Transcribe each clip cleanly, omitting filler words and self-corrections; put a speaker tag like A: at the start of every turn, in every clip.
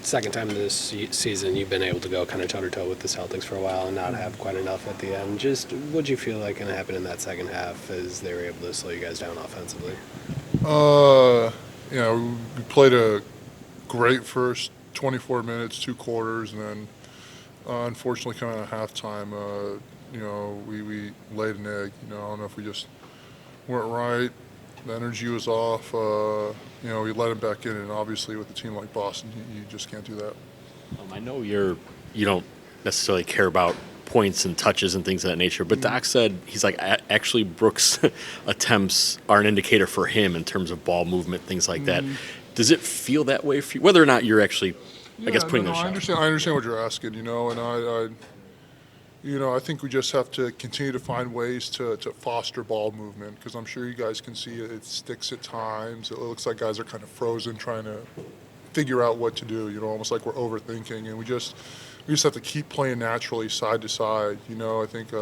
A: second time this season you've been able to go kind of toe-to-toe with the Celtics for a while and not have quite enough at the end. Just what do you feel like going to happen in that second half as they were able to slow you guys down offensively?
B: We played a great first 24 minutes, 2 quarters, and then unfortunately coming out of halftime, we laid an egg. I don't know if we just weren't right. The energy was off. We let him back in, and obviously with a team like Boston, you just can't do that.
C: I know you don't necessarily care about points and touches and things of that nature, but Doc said he's like actually Brook's attempts are an indicator for him in terms of ball movement, things like that. Does it feel that way for you? Whether or not you're actually, putting those shots.
B: I understand what you're asking, and I think we just have to continue to find ways to foster ball movement, because I'm sure you guys can see it sticks at times. It looks like guys are kind of frozen trying to figure out what to do, almost like we're overthinking, and we just have to keep playing naturally side to side. I think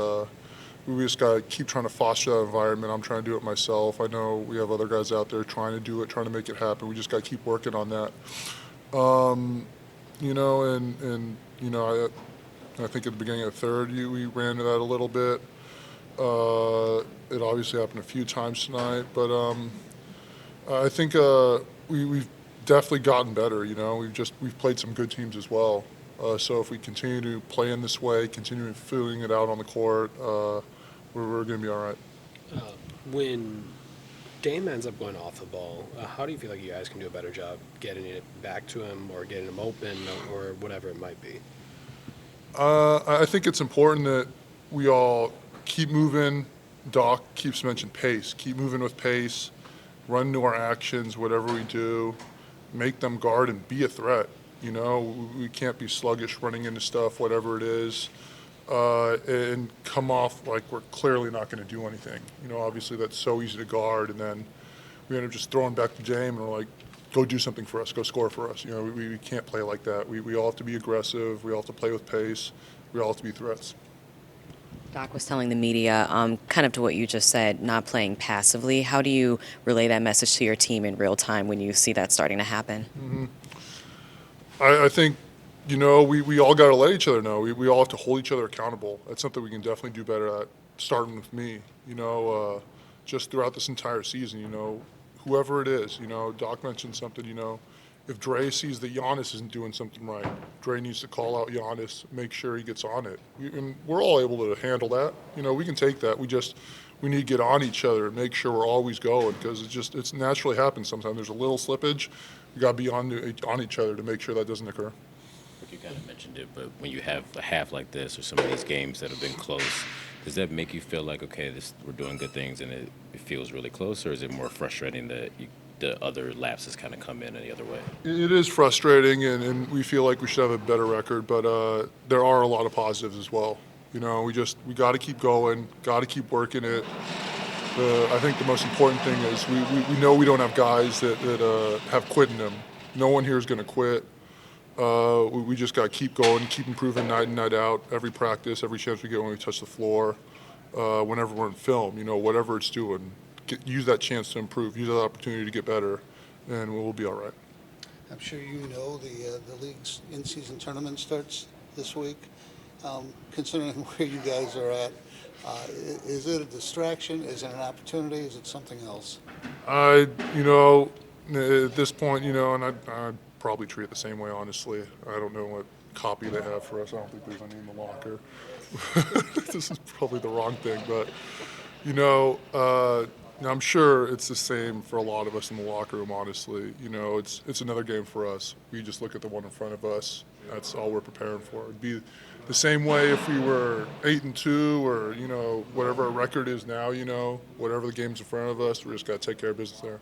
B: we just got to keep trying to foster that environment. I'm trying to do it myself. I know we have other guys out there trying to do it, trying to make it happen. We just got to keep working on that. I think at the beginning of the third, we ran into that a little bit. It obviously happened a few times tonight, but I think we've definitely gotten better. We've played some good teams as well. So if we continue to play in this way, continue filling it out on the court, we're going to be all right.
A: When Dame ends up going off the ball, how do you feel like you guys can do a better job getting it back to him or getting him open or whatever it might be?
B: I think it's important that we all keep moving. Doc keeps mentioning pace. Keep moving with pace. Run to our actions, whatever we do. Make them guard and be a threat. We can't be sluggish running into stuff, whatever it is, and come off like we're clearly not going to do anything. Obviously that's so easy to guard, and then we end up just throwing back to Dame and we're like, go do something for us, go score for us. We can't play like that. We all have to be aggressive. We all have to play with pace. We all have to be threats.
D: Doc was telling the media, kind of to what you just said, not playing passively. How do you relay that message to your team in real time when you see that starting to happen?
B: I think, we all got to let each other know. We all have to hold each other accountable. That's something we can definitely do better at, starting with me. Just throughout this entire season, whoever it is, Doc mentioned something, if Dre sees that Giannis isn't doing something right, Dre needs to call out Giannis, make sure he gets on it. And we're all able to handle that. We can take that. We need to get on each other and make sure we're always going, because it's naturally happens sometimes. There's a little slippage. We got to be on each other to make sure that doesn't occur.
E: You kind of mentioned it, but when you have a half like this or some of these games that have been close, does that make you feel like, okay, we're doing good things and it feels really close, or is it more frustrating that the other lapses kind of come in any other way?
B: It is frustrating, and we feel like we should have a better record, but there are a lot of positives as well. We got to keep going, got to keep working it. I think the most important thing is we know we don't have guys that have quit in them. No one here is going to quit. We just got to keep going, keep improving night in, night out, every practice, every chance we get when we touch the floor, whenever we're in film, whatever it's doing. Use that chance to improve, use that opportunity to get better, and we'll be all right.
F: I'm sure the league's in-season tournament starts this week. Considering where you guys are at, is it a distraction? Is it an opportunity? Is it something else?
B: At this point, and I'd probably treat it the same way, honestly. I don't know what copy they have for us. I don't think there's any in the locker. This is probably the wrong thing, but, I'm sure it's the same for a lot of us in the locker room, honestly. It's another game for us. We just look at the one in front of us. That's all we're preparing for. It'd be the same way if we were 8-2 or, whatever our record is now, whatever the game's in front of us, we just got to take care of business there.